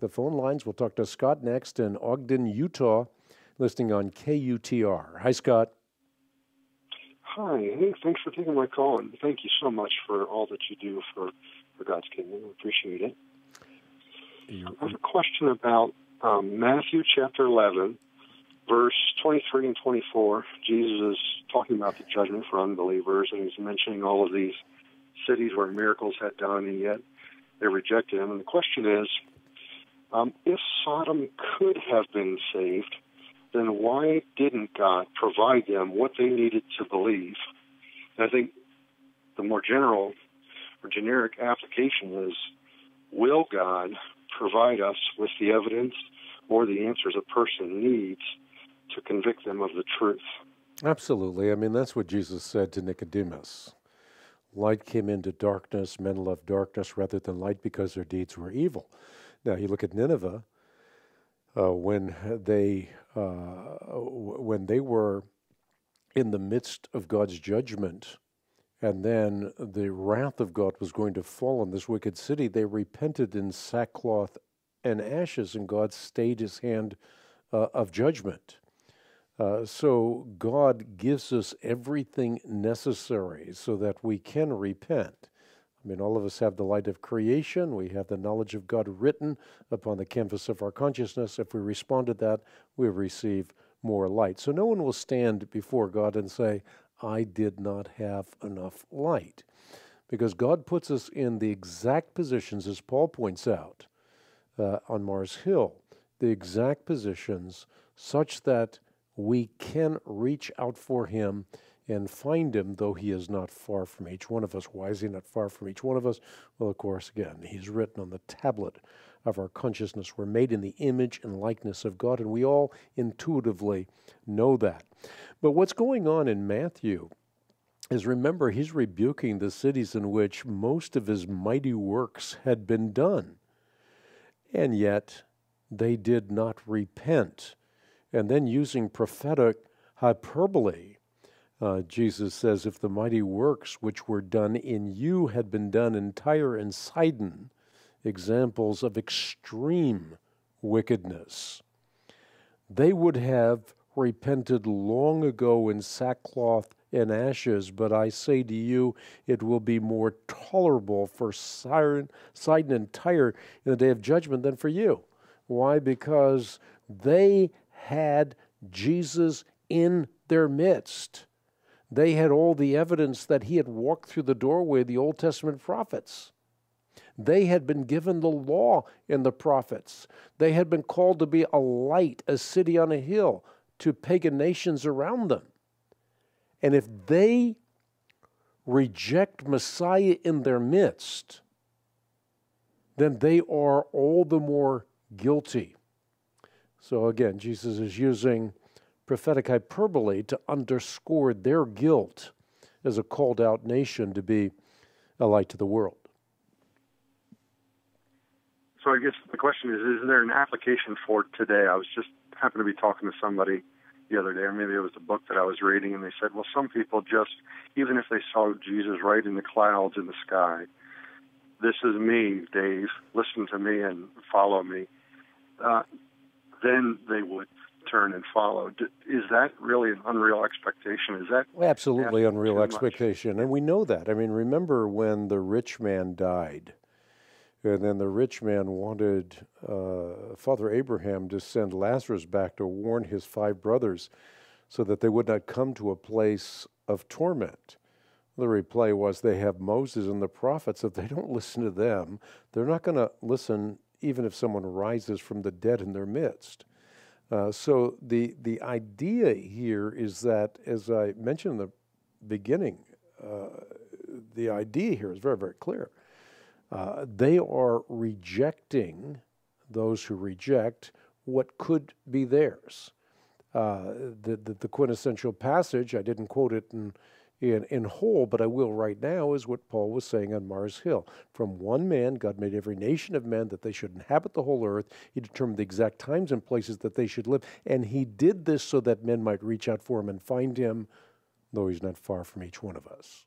the phone lines. We'll talk to Scott next in Ogden, Utah, listening on KUTR. Hi, Scott. Hi. Hey, thanks for taking my call, and thank you so much for all that you do for God's kingdom. I appreciate it. I have a question about Matthew chapter 11, verse 23 and 24. Jesus is talking about the judgment for unbelievers, and he's mentioning all of these cities where miracles had done, and yet they rejected him. And the question is, if Sodom could have been saved, then why didn't God provide them what they needed to believe? And I think the more general or generic application is, will God provide us with the evidence or the answers a person needs to convict them of the truth? Absolutely. I mean, that's what Jesus said to Nicodemus. Light came into darkness, men loved darkness rather than light because their deeds were evil. Now, you look at Nineveh, when they were in the midst of God's judgment, and then the wrath of God was going to fall on this wicked city, they repented in sackcloth and ashes, and God stayed his hand of judgment. So God gives us everything necessary so that we can repent. I mean, all of us have the light of creation. We have the knowledge of God written upon the canvas of our consciousness. If we respond to that, we receive more light. So no one will stand before God and say, I did not have enough light. Because God puts us in the exact positions, as Paul points out on Mars Hill, the exact positions such that we can reach out for him and find him, though he is not far from each one of us. Why is he not far from each one of us? Well, of course, again, he's written on the tablet of our consciousness. We're made in the image and likeness of God, and we all intuitively know that. But what's going on in Matthew is, remember, he's rebuking the cities in which most of his mighty works had been done, and yet they did not repent. And then using prophetic hyperbole, Jesus says, if the mighty works which were done in you had been done in Tyre and Sidon, examples of extreme wickedness, they would have repented long ago in sackcloth and ashes, but I say to you, it will be more tolerable for Sidon and Tyre in the day of judgment than for you. Why? Because they had Jesus in their midst. They had all the evidence that he had walked through the doorway of the Old Testament prophets. They had been given the law in the prophets. They had been called to be a light, a city on a hill, to pagan nations around them. And if they reject Messiah in their midst, then they are all the more guilty. So again, Jesus is using prophetic hyperbole to underscore their guilt as a called out nation to be a light to the world. So I guess the question is there an application for today? I was just happened to be talking to somebody the other day, or maybe it was a book that I was reading, and they said, well, some people just, even if they saw Jesus right in the clouds in the sky, this is me, Dave, listen to me and follow me, then they would turn and follow. Is that really an unreal expectation? Is that absolutely unreal expectation? And we know that. I mean, remember when the rich man died, and then the rich man wanted Father Abraham to send Lazarus back to warn his 5 brothers so that they would not come to a place of torment. The reply was, they have Moses and the prophets. If they don't listen to them, they're not going to listen even if someone rises from the dead in their midst. So the idea here is that, as I mentioned in the beginning, the idea here is very, very clear. They are rejecting, those who reject, what could be theirs. The quintessential passage, I didn't quote it in whole, but I will right now, is what Paul was saying on Mars Hill. From one man, God made every nation of men that they should inhabit the whole earth. He determined the exact times and places that they should live, and he did this so that men might reach out for him and find him, though he's not far from each one of us.